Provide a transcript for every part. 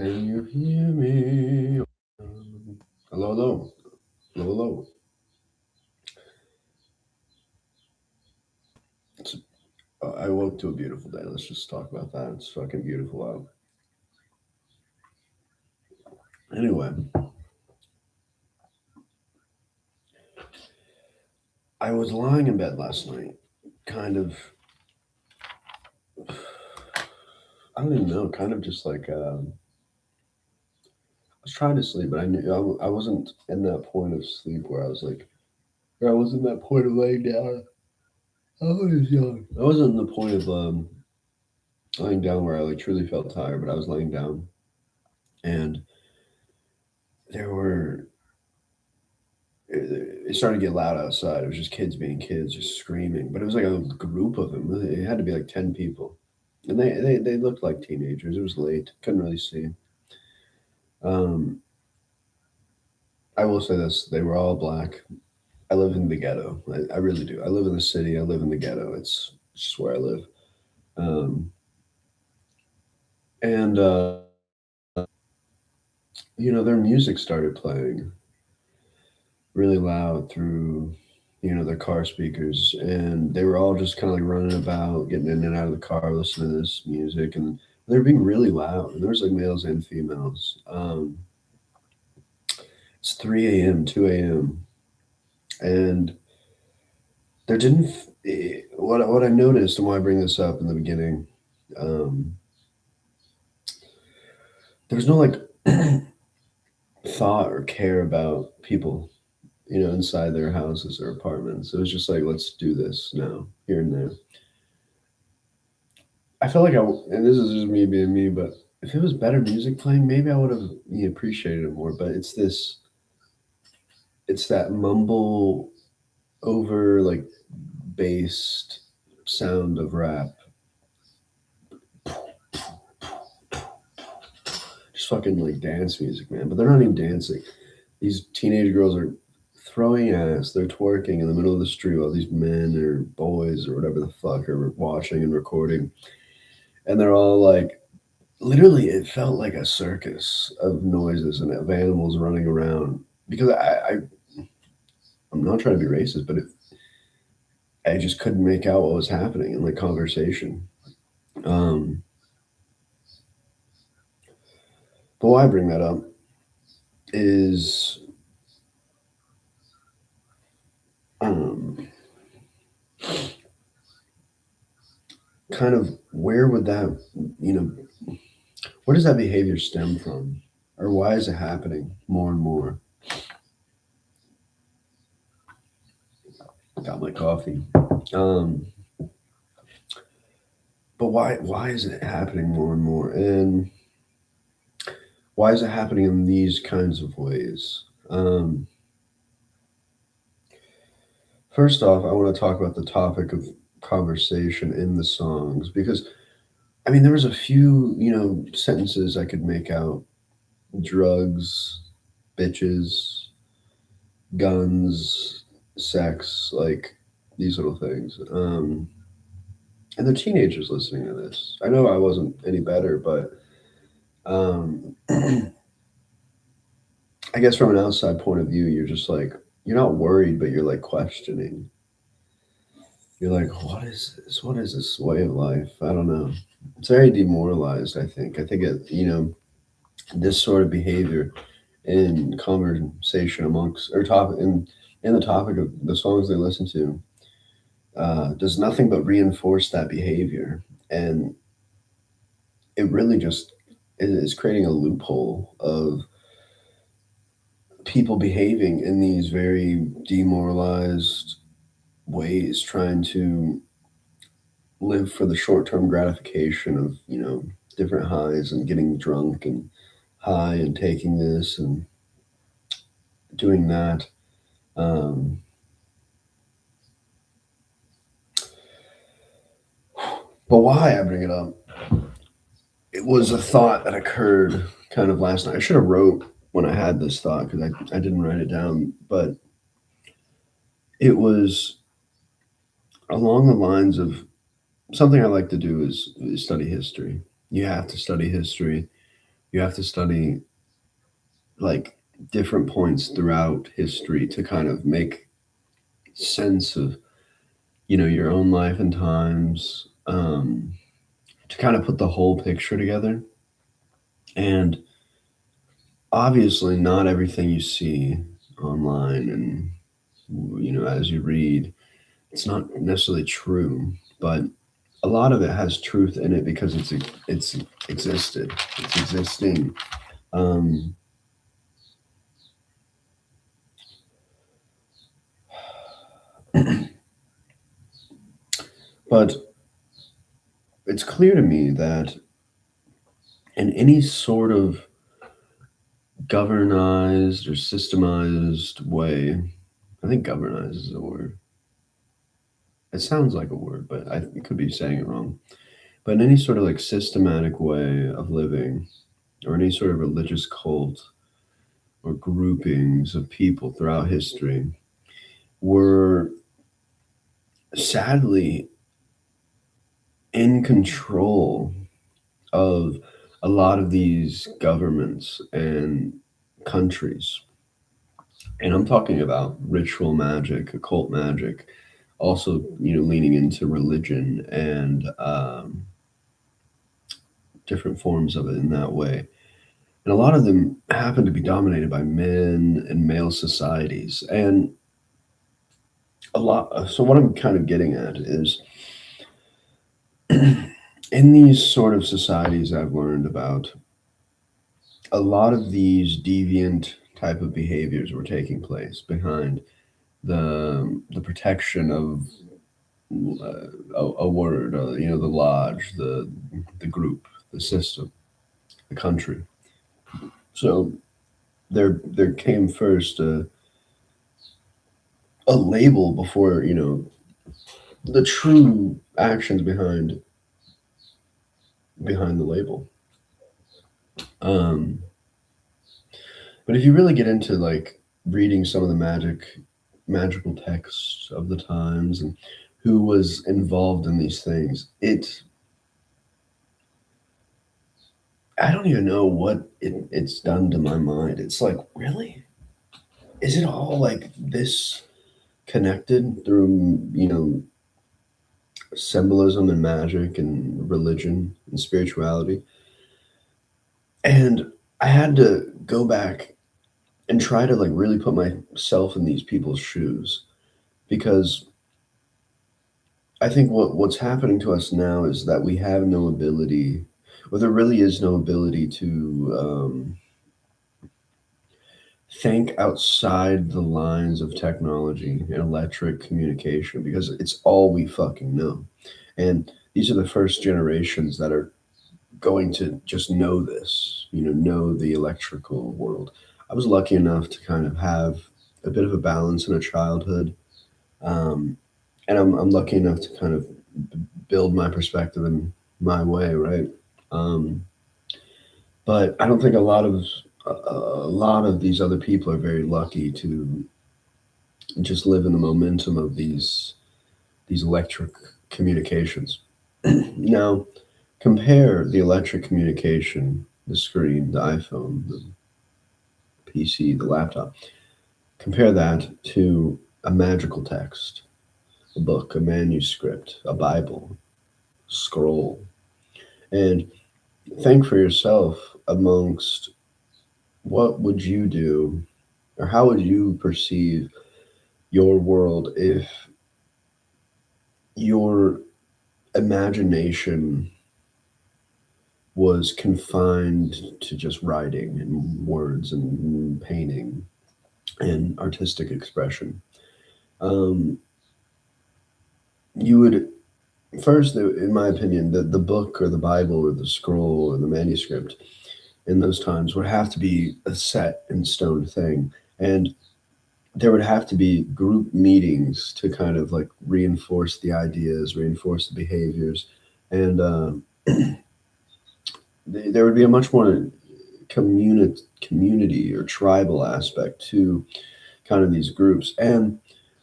Can you hear me? Hello, hello, hello, hello. It's, I woke to a beautiful day. Let's just talk about that. It's fucking beautiful out. Anyway, I was lying in bed last night, kind of. I don't even know. Kind of just like I was trying to sleep, but I knew I wasn't in that point of sleep where I was like, or I was in that point of laying down. I was young. I wasn't in the point of laying down where I like truly felt tired, but I was laying down, and there were it started to get loud outside. It was just kids being kids, just screaming. But it was like a group of them. It had to be like 10 people. And they looked like teenagers. It was late. Couldn't really see. Um, I will say this. They were all black. I live in the ghetto. I really do. I live in the city. I live in the ghetto. It's just where I live. Um, and, their music started playing really loud through their car speakers, and they were all just kind of like running about, getting in and out of the car, listening to this music, and they were being really loud. And there was like males and females. It's 3 a.m., 2 a.m., and there didn't. What I noticed, and why I bring this up in the beginning, um, there was no like thought or care about people, inside their houses or apartments. It was just like, let's do this now, here and there. I felt like and this is just me being me, but if it was better music playing, maybe I would have appreciated it more. But it's that mumble over like based sound of rap, just fucking like dance music, man. But they're not even dancing. These teenage girls are throwing ass. They're twerking in the middle of the street while these men or boys or whatever the fuck are watching and recording, and they're all like literally it felt like a circus of noises and of animals running around because I'm not trying to be racist, but I just couldn't make out what was happening in the conversation. um but why I bring that up is um kind of where would that you know where does that behavior stem from, or why is it happening more and more? Got my coffee. um but why is it happening more and more, and why is it happening in these kinds of ways? First off, I want to talk about the topic of conversation in the songs because I mean there was a few sentences I could make out: drugs, bitches, guns, sex, like these little things. And the teenagers listening to this. I know I wasn't any better, but um, I guess from an outside point of view, you're just like you're not worried, but you're like questioning. You're like, what is this? What is this way of life? I don't know. It's very demoralized. I think it. This sort of behavior in conversation amongst or topic in the topic of the songs they listen to does nothing but reinforce that behavior, and it really just is creating a loophole of people behaving in these very demoralized ways, trying to live for the short-term gratification of different highs and getting drunk and high and taking this and doing that. um, but why I bring it up, it was a thought that occurred kind of last night. I should have wrote when I had this thought because I didn't write it down, but it was along the lines of something I like to do is study history. You have to study history You have to study like different points throughout history to kind of make sense of, your own life and times, to kind of put the whole picture together. And obviously, not everything you see online and, as you read, it's not necessarily true, but a lot of it has truth in it because it's existed, it's existing. Um, but it's clear to me that in any sort of governized or systemized way, I think governized is a word. It sounds like a word, but I could be saying it wrong. But in any sort of like systematic way of living, or any sort of religious cult or groupings of people throughout history, were sadly in control of a lot of these governments and countries. And I'm talking about ritual magic, occult magic, also, leaning into religion and different forms of it in that way. And a lot of them happen to be dominated by men and male societies. And so what I'm kind of getting at is in these sort of societies I've learned about, a lot of these deviant type of behaviors were taking place behind the protection of a word, the lodge, the group, the system, the country. So there came first a label before, the true actions behind the label. Um, but if you really get into like reading some of the magical texts of the times and who was involved in these things, I don't even know what it's done to my mind. It's like, really? Is it all like this connected through, symbolism and magic and religion and spirituality? And I had to go back and try to like really put myself in these people's shoes because I think what's happening to us now is that we have no ability, or there really is no ability to think outside the lines of technology and electric communication because it's all we fucking know. And these are the first generations that are going to just know this, know the electrical world. I was lucky enough to kind of have a bit of a balance in a childhood. Um, and I'm lucky enough to kind of build my perspective in my way, right? Um, but I don't think a lot of these other people are very lucky to just live in the momentum of these electric communications. Now, compare the electric communication, the screen, the iPhone, the PC, the laptop. Compare that to a magical text, a book, a manuscript, a Bible, scroll, and think for yourself amongst what would you do or how would you perceive your world if your imagination was confined to just writing and words and painting and artistic expression. Um, you would first, in my opinion, the book or the Bible or the scroll or the manuscript in those times would have to be a set in stone thing. And there would have to be group meetings to kind of like reinforce the ideas, reinforce the behaviors. And there would be a much more community or tribal aspect to kind of these groups. And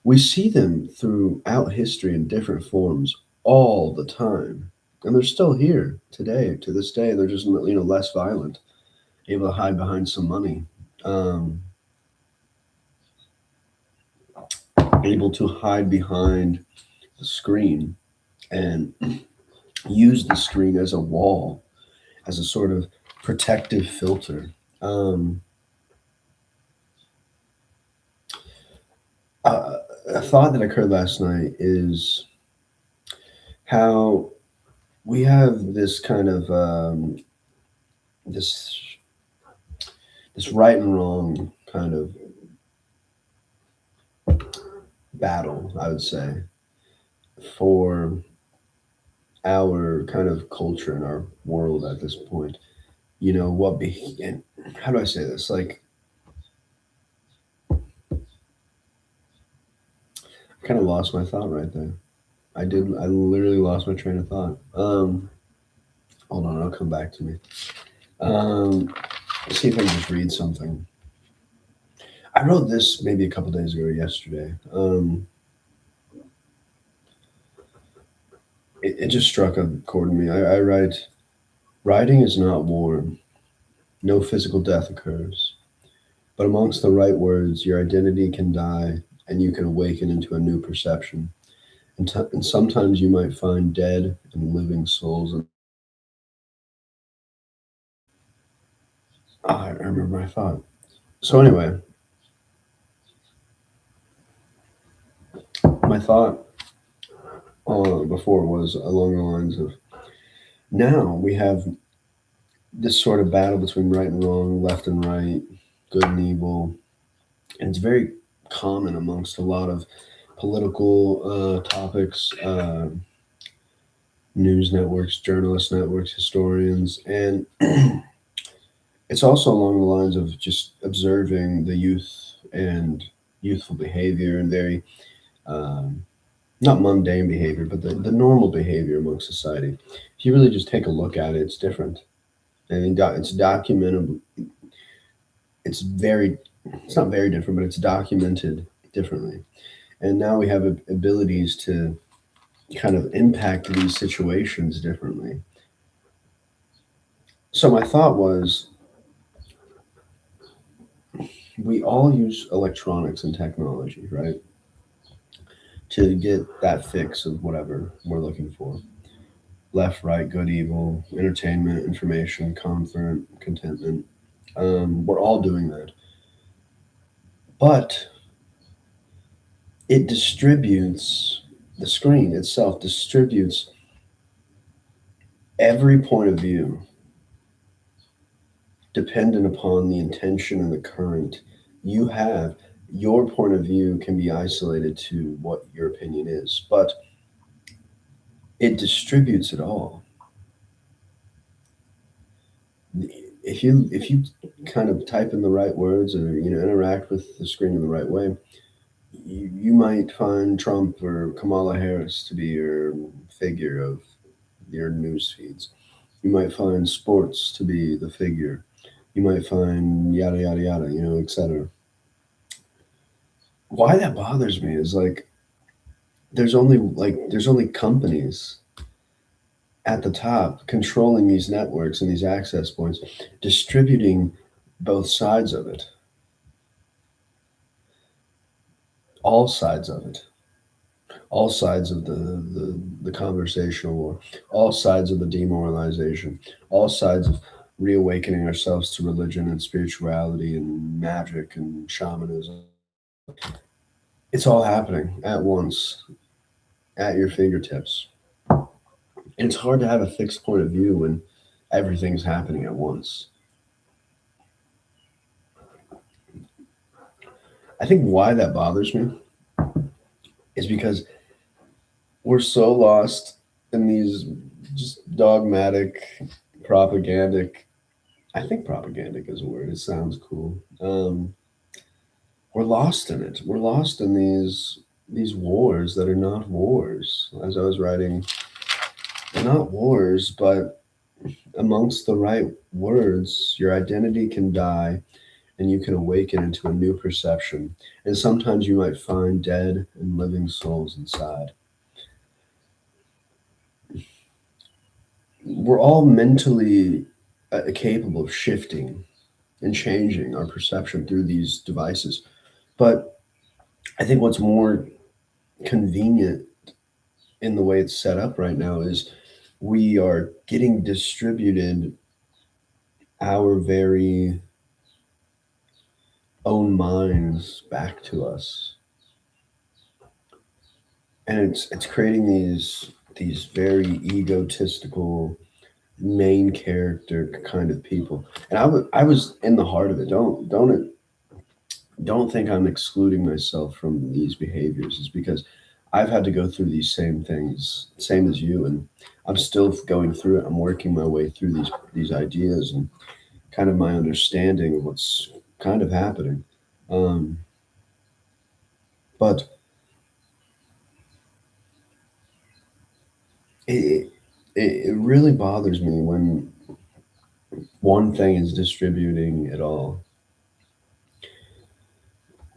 we see them throughout history in different forms all the time. And they're still here today, to this day. They're just, less violent. able to hide behind some money, um, able to hide behind the screen and use the screen as a wall, as a sort of protective filter. Um, a thought that occurred last night is how we have this kind of this this right and wrong kind of battle, I would say, for our kind of culture and our world at this point. You know what? And how do I say this? Like, I kind of lost my thought right there. I did. I literally lost my train of thought. Hold on, it'll come back to me. Um, let's see if I can just read something. I wrote this maybe a couple days ago or yesterday. It just struck a chord in me. I write, writing is not war. No physical death occurs. But amongst the right words, your identity can die and you can awaken into a new perception. And sometimes you might find dead and living souls. And I remember my thought. So, anyway, my thought before was along the lines of now we have this sort of battle between right and wrong, left and right, good and evil. And it's very common amongst a lot of political topics, news networks, journalist networks, historians, and it's also along the lines of just observing the youth and youthful behavior and very um, not mundane behavior, but the normal behavior amongst society. If you really just take a look at it, it's different. And it's documented. It's very, it's not very different, but it's documented differently. And now we have abilities to kind of impact these situations differently. So my thought was, we all use electronics and technology, right, to get that fix of whatever we're looking for. Left, right, good, evil, entertainment, information, comfort, contentment. We're all doing that. But it distributes, the screen itself distributes every point of view dependent upon the intention and the current you have. Your point of view can be isolated to what your opinion is, but it distributes it all. If you kind of type in the right words or interact with the screen in the right way, you might find Trump or Kamala Harris to be your figure of your news feeds. You might find sports to be the figure. You might find yada yada yada, etc. Why that bothers me is like there's only companies at the top controlling these networks and these access points, distributing both sides of it, all sides of it, all sides of the conversational war, all sides of the demoralization, all sides of reawakening ourselves to religion and spirituality and magic and shamanism. It's all happening at once, at your fingertips. And it's hard to have a fixed point of view when everything's happening at once. I think why that bothers me is because we're so lost in these just dogmatic, propagandic. I think propagandic is a word. It sounds cool. We're lost in it. We're lost in these wars that are not wars. As I was writing, they're not wars, but amongst the right words, your identity can die and you can awaken into a new perception. And sometimes you might find dead and living souls inside. We're all mentally capable of shifting. and changing our perception through these devices. But I think what's more convenient in the way it's set up right now is we are getting distributed our very own minds back to us, and it's creating these very egotistical main character kind of people. And I was in the heart of it. Don't think I'm excluding myself from these behaviors. It's because I've had to go through these same things, same as you, and I'm still going through it. I'm working my way through these ideas and kind of my understanding of what's kind of happening. Um, but it, it really bothers me when one thing is distributing it all.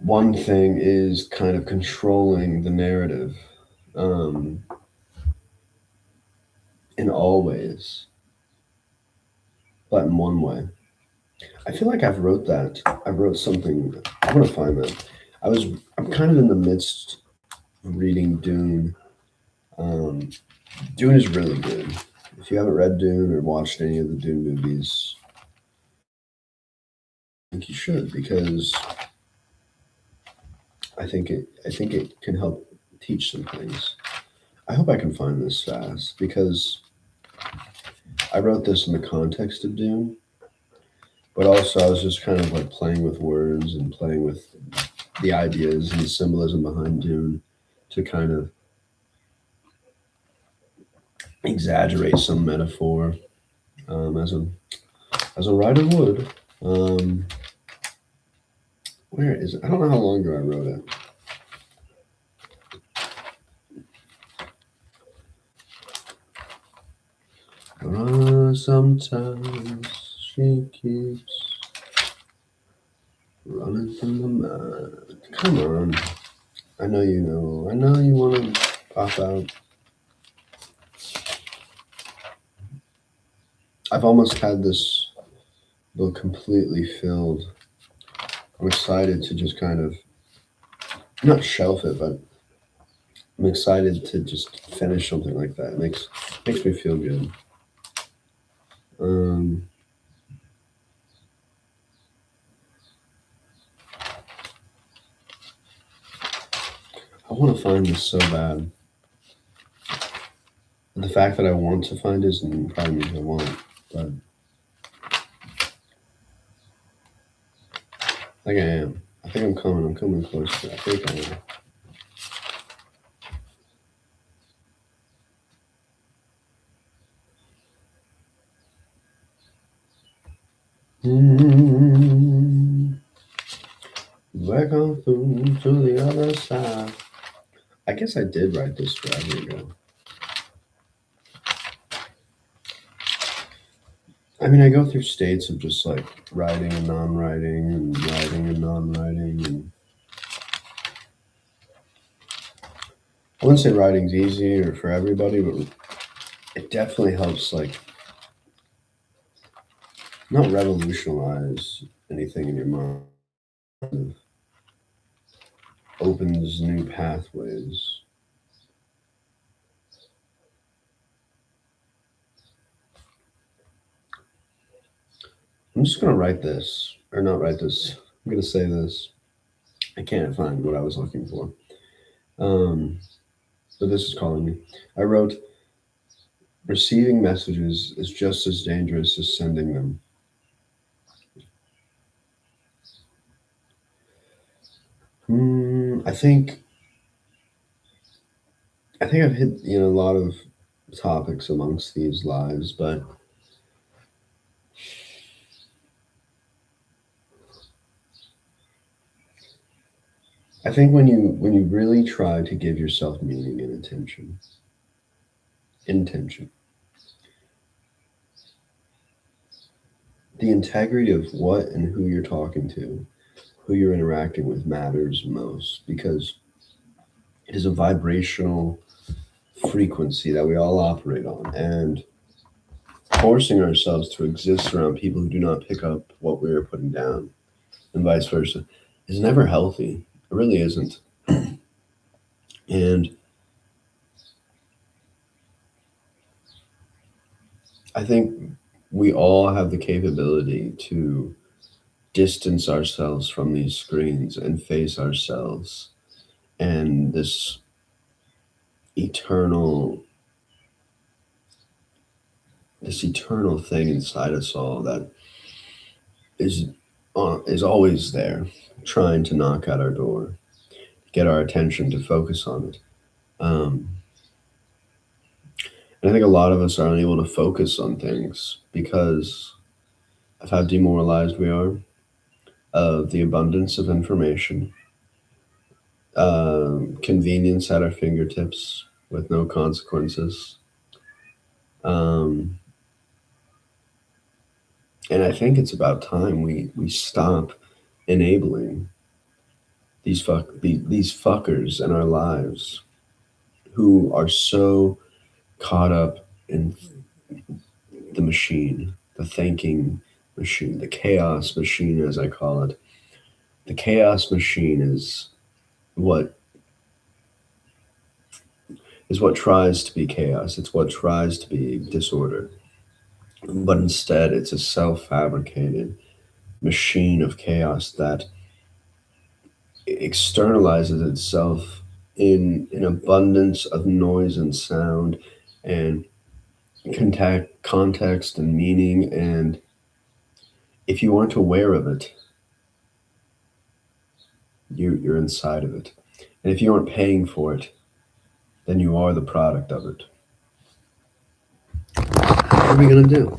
One thing is kind of controlling the narrative um, in all ways, but in one way. I feel like I've wrote that. I wrote something. I want to find that. I was. I'm kind of in the midst of reading Dune. Um, Dune is really good. If you haven't read Dune or watched any of the Dune movies, I think you should because I think it can help teach some things. I hope I can find this fast because I wrote this in the context of Dune, but also I was just kind of like playing with words and playing with the ideas and the symbolism behind Dune to kind of exaggerate some metaphor as a writer would. Um, where is it? I don't know how long ago I wrote it. Sometimes she keeps running from the mind. Come on. I know you know. I know you want to pop out. I've almost had this book completely filled. I'm excited to just kind of not shelf it, but I'm excited to just finish something like that. It makes me feel good. Um, I want to find this so bad. The fact that I want to find it probably means I won't. But I think I am. I think I'm coming. I'm coming close to it. I think I am. Back on through to the other side. I guess I did write this forever ago. I mean, I go through states of just like writing and non-writing and writing and non-writing, and I wouldn't say writing's easy or for everybody, but it definitely helps like not revolutionize anything in your mind. It opens new pathways. I'm just gonna write this, or not write this. I'm gonna say this. I can't find what I was looking for. Um, but this is calling me. I wrote, receiving messages is just as dangerous as sending them. I think I've hit a lot of topics amongst these lives, but I think when you really try to give yourself meaning and intention, the integrity of what and who you're talking to, who you're interacting with matters most because it is a vibrational frequency that we all operate on. And forcing ourselves to exist around people who do not pick up what we are putting down, and vice versa, is never healthy. It really isn't. And I think we all have the capability to distance ourselves from these screens and face ourselves and this eternal eternal thing inside us all that is is always there, trying to knock at our door, get our attention to focus on it. Um, and I think a lot of us are unable to focus on things because of how demoralized we are, of the abundance of information, convenience at our fingertips with no consequences. Um, and I think it's about time we stop enabling these fuckers in our lives who are so caught up in the machine, the thinking machine, the chaos machine, as I call it. The chaos machine what is what tries to be chaos. It's what tries to be disorder, but instead, it's a self-fabricated machine of chaos that externalizes itself in an abundance of noise and sound and context and meaning. And if you aren't aware of it, you're inside of it. And if you aren't paying for it, then you are the product of it. What are we going to do?